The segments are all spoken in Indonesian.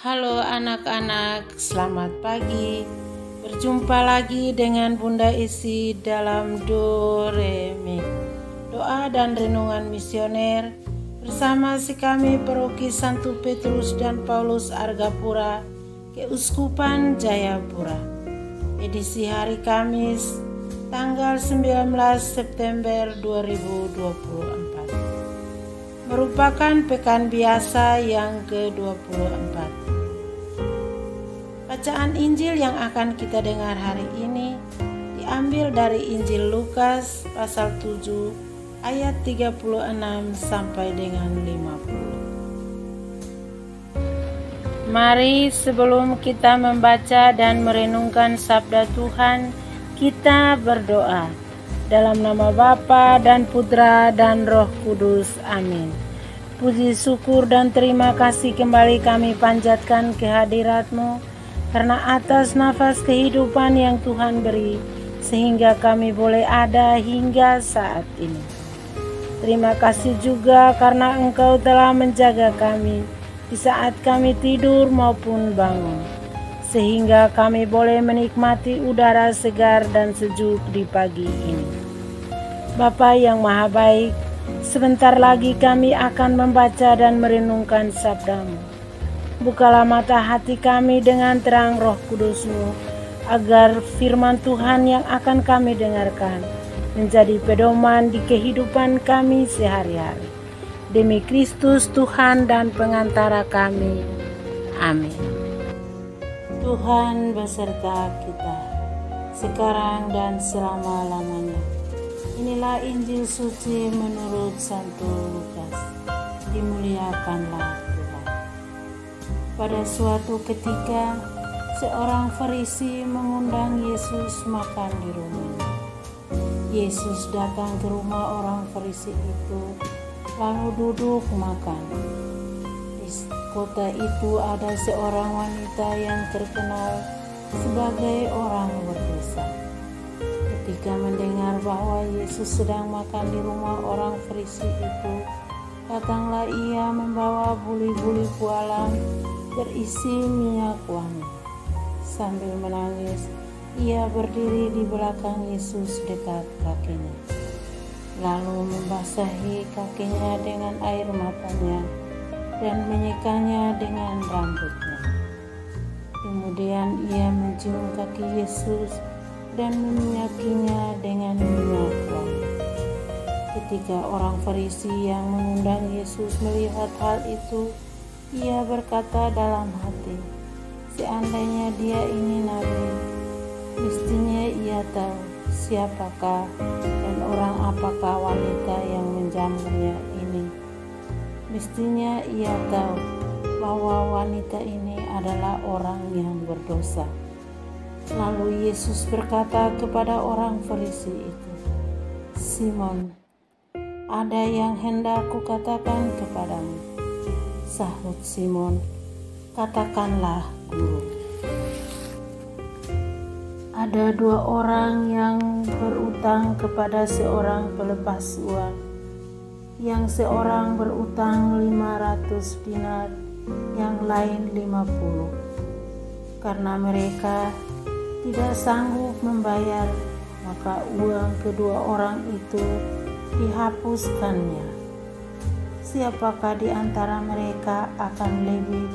Halo anak-anak, selamat pagi. Berjumpa lagi dengan Bunda Isi dalam Do Re Mi, doa dan renungan misioner bersama si kami Paroki Santo Petrus dan Paulus Argapura, Keuskupan Jayapura. Edisi hari Kamis, tanggal 19 September 2024. Merupakan pekan biasa yang ke-24. Bacaan Injil yang akan kita dengar hari ini diambil dari Injil Lukas pasal 7 ayat 36 sampai dengan 50. Mari sebelum kita membaca dan merenungkan sabda Tuhan, kita berdoa. Dalam nama Bapa dan Putra dan Roh Kudus. Amin. Puji syukur dan terima kasih kembali kami panjatkan kehadirat-Mu, karena atas nafas kehidupan yang Tuhan beri, sehingga kami boleh ada hingga saat ini. Terima kasih juga karena Engkau telah menjaga kami di saat kami tidur maupun bangun, sehingga kami boleh menikmati udara segar dan sejuk di pagi ini. Bapa yang Maha Baik, sebentar lagi kami akan membaca dan merenungkan sabda-Mu. Bukalah mata hati kami dengan terang Roh Kudus-Mu, agar firman Tuhan yang akan kami dengarkan menjadi pedoman di kehidupan kami sehari-hari. Demi Kristus Tuhan dan pengantara kami. Amin. Tuhan beserta kita, sekarang dan selama-lamanya. Inilah Injil suci menurut Santo Lukas. Dimuliakanlah Tuhan. Pada suatu ketika, seorang Farisi mengundang Yesus makan di rumahnya. Yesus datang ke rumah orang Farisi itu, lalu duduk makan. Di kota itu ada seorang wanita yang terkenal sebagai orang berdosa. Ketika mendengar bahwa Yesus sedang makan di rumah orang Farisi itu, datanglah ia membawa buli-buli pualam berisi minyak wangi. Sambil menangis, ia berdiri di belakang Yesus dekat kakinya, lalu membasahi kakinya dengan air matanya dan menyekanya dengan rambutnya. Kemudian ia mencium kaki Yesus dan meminyakinya dengan minyak wangi. Ketika orang Farisi yang mengundang Yesus melihat hal itu, ia berkata dalam hati, seandainya dia ini nabi, mestinya ia tahu siapakah dan orang apakah wanita yang menjamunya ini. Mestinya ia tahu bahwa wanita ini adalah orang yang berdosa. Lalu Yesus berkata kepada orang Farisi itu, Simon, ada yang hendak kukatakan kepadamu. Sahut Simon, katakanlah Guru. Ada dua orang yang berutang kepada seorang pelepas uang. Yang seorang berutang 500 dinar, yang lain 50. Karena mereka tidak sanggup membayar, maka uang kedua orang itu dihapuskannya. Siapakah di antara mereka akan lebih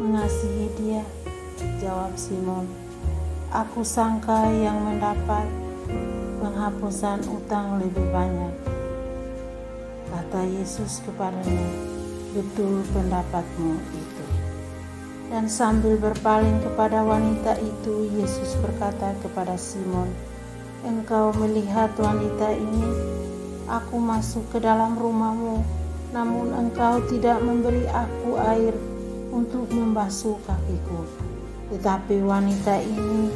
mengasihi dia? Jawab Simon, aku sangka yang mendapat penghapusan utang lebih banyak. Kata Yesus kepadanya, betul pendapatmu itu. Dan sambil berpaling kepada wanita itu, Yesus berkata kepada Simon, engkau melihat wanita ini? Aku masuk ke dalam rumahmu, namun engkau tidak memberi aku air untuk membasuh kakiku. Tetapi wanita ini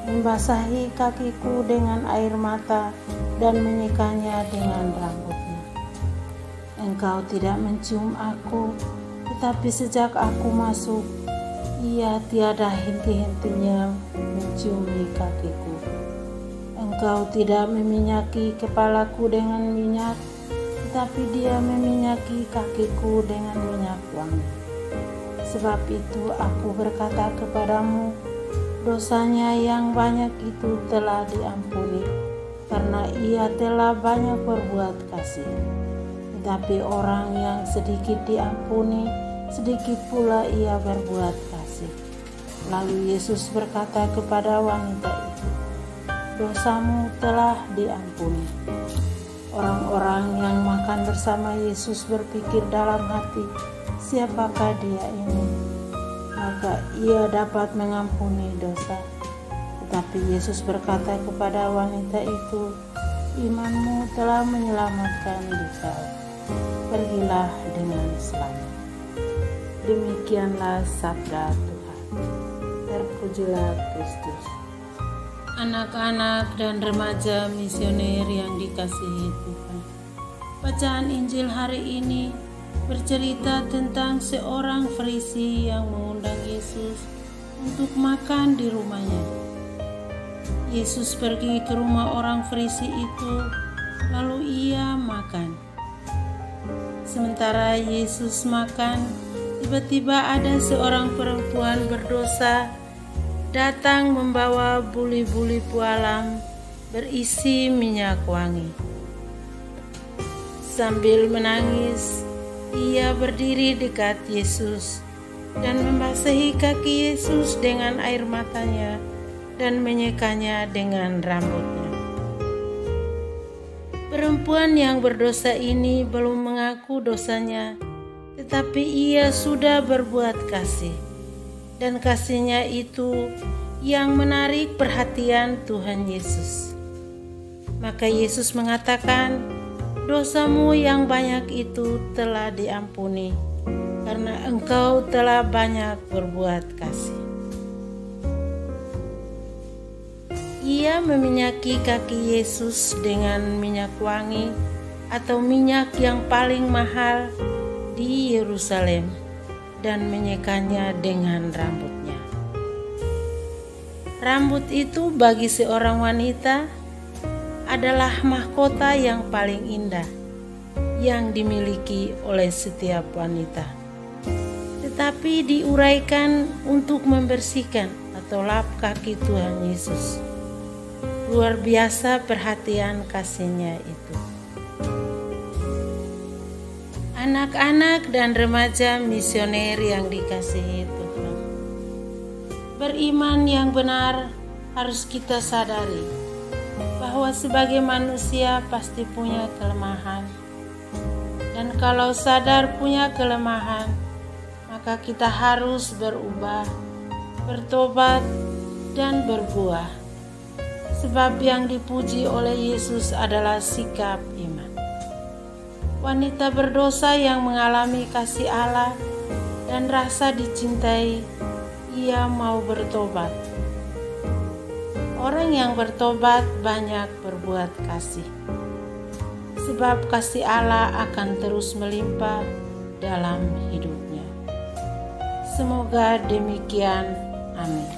membasahi kakiku dengan air mata dan menyekanya dengan rambutnya. Engkau tidak mencium aku, tetapi sejak aku masuk, ia tiada henti-hentinya menciumi kakiku. Engkau tidak meminyaki kepalaku dengan minyak, tetapi dia meminyaki kakiku dengan minyak wangi. Sebab itu aku berkata kepadamu, dosanya yang banyak itu telah diampuni, karena ia telah banyak berbuat kasih. Tetapi orang yang sedikit diampuni, sedikit pula ia berbuat kasih. Lalu Yesus berkata kepada wanita itu, dosamu telah diampuni. Orang-orang yang makan bersama Yesus berpikir dalam hati, siapakah dia ini? Maka ia dapat mengampuni dosa. Tetapi Yesus berkata kepada wanita itu, imanmu telah menyelamatkan dikau. Pergilah dengan selamat. Demikianlah sabda Tuhan. Terpujilah Kristus. Anak-anak dan remaja misioner yang dikasihi Tuhan. Bacaan Injil hari ini bercerita tentang seorang Farisi yang mengundang Yesus untuk makan di rumahnya. Yesus pergi ke rumah orang Farisi itu, lalu ia makan. Sementara Yesus makan, tiba-tiba ada seorang perempuan berdosa datang membawa buli-buli pualam berisi minyak wangi. Sambil menangis, ia berdiri dekat Yesus dan membasahi kaki Yesus dengan air matanya dan menyekanya dengan rambutnya. Perempuan yang berdosa ini belum mengaku dosanya, tetapi ia sudah berbuat kasih. Dan kasihnya itu yang menarik perhatian Tuhan Yesus. Maka Yesus mengatakan, dosamu yang banyak itu telah diampuni, karena engkau telah banyak berbuat kasih. Ia meminyaki kaki Yesus dengan minyak wangi atau minyak yang paling mahal di Yerusalem dan menyekanya dengan rambutnya. Rambut itu bagi seorang wanita adalah mahkota yang paling indah yang dimiliki oleh setiap wanita, tetapi diuraikan untuk membersihkan atau lap kaki Tuhan Yesus. Luar biasa perhatian kasihnya itu. Anak-anak dan remaja misioner yang dikasihi Tuhan. Beriman yang benar harus kita sadari bahwa sebagai manusia pasti punya kelemahan. Dan kalau sadar punya kelemahan, maka kita harus berubah, bertobat, dan berbuah. Sebab yang dipuji oleh Yesus adalah sikap iman. Wanita berdosa yang mengalami kasih Allah dan rasa dicintai, ia mau bertobat. Orang yang bertobat banyak berbuat kasih, sebab kasih Allah akan terus melimpah dalam hidupnya. Semoga demikian. Amin.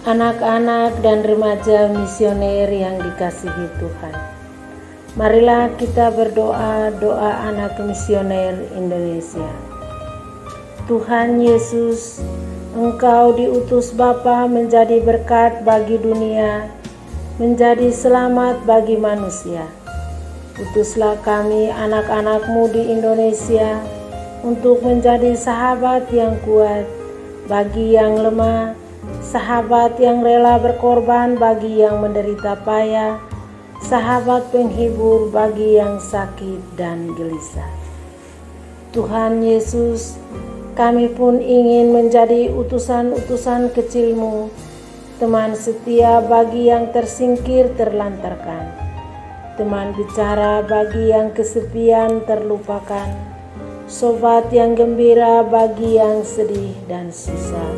Anak-anak dan remaja misioner yang dikasihi Tuhan, marilah kita berdoa doa anak misioner Indonesia. Tuhan Yesus, Engkau diutus Bapa menjadi berkat bagi dunia, menjadi selamat bagi manusia. Utuslah kami anak-anak-Mu di Indonesia untuk menjadi sahabat yang kuat bagi yang lemah, sahabat yang rela berkorban bagi yang menderita payah, sahabat penghibur bagi yang sakit dan gelisah. Tuhan Yesus, kami pun ingin menjadi utusan-utusan kecil-Mu, teman setia bagi yang tersingkir terlantarkan, teman bicara bagi yang kesepian terlupakan, sobat yang gembira bagi yang sedih dan susah,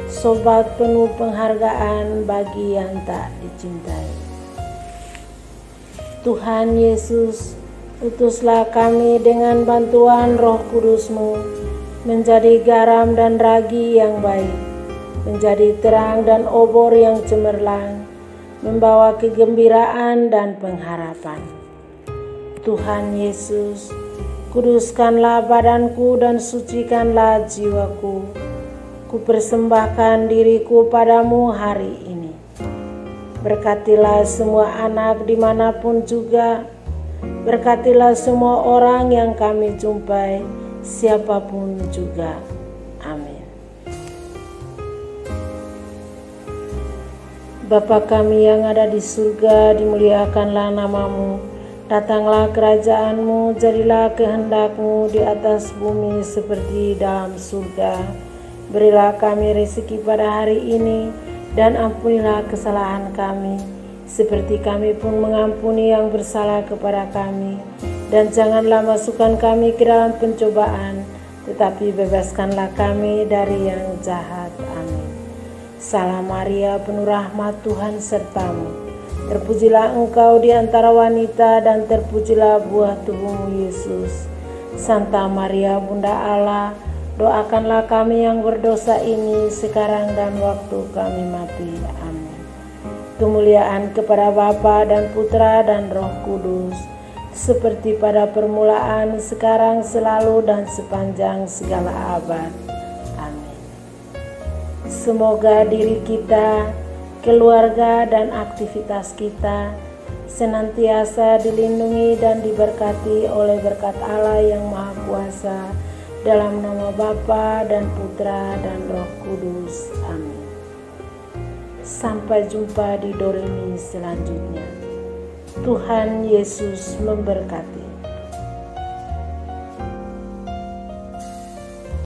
sobat penuh penghargaan bagi yang tak dicintai. Tuhan Yesus, utuslah kami dengan bantuan Roh Kudus-Mu menjadi garam dan ragi yang baik, menjadi terang dan obor yang cemerlang, membawa kegembiraan dan pengharapan. Tuhan Yesus, Kuduskanlah badanku dan sucikanlah jiwaku. Kupersembahkan diriku padamu hari ini. Berkatilah semua anak dimanapun juga. Berkatilah semua orang yang kami jumpai, siapapun juga. Amin. Bapa kami yang ada di surga, dimuliakanlah namamu. Datanglah kerajaanmu, jadilah kehendakmu di atas bumi seperti dalam surga. Berilah kami rezeki pada hari ini, dan ampunilah kesalahan kami, seperti kami pun mengampuni yang bersalah kepada kami. Dan janganlah masukkan kami ke dalam pencobaan, tetapi bebaskanlah kami dari yang jahat. Amin. Salam Maria, penuh rahmat, Tuhan sertamu. Terpujilah engkau di antara wanita, dan terpujilah buah tubuhmu Yesus. Santa Maria, Bunda Allah, doakanlah kami yang berdosa ini sekarang dan waktu kami mati. Amin. Kemuliaan kepada Bapa dan Putra dan Roh Kudus, seperti pada permulaan, sekarang, selalu, dan sepanjang segala abad. Amin. Semoga diri kita, keluarga, dan aktivitas kita senantiasa dilindungi dan diberkati oleh berkat Allah yang Maha Kuasa, dalam nama Bapa dan Putra dan Roh Kudus. Amin. Sampai jumpa di Doremi selanjutnya. Tuhan Yesus memberkati.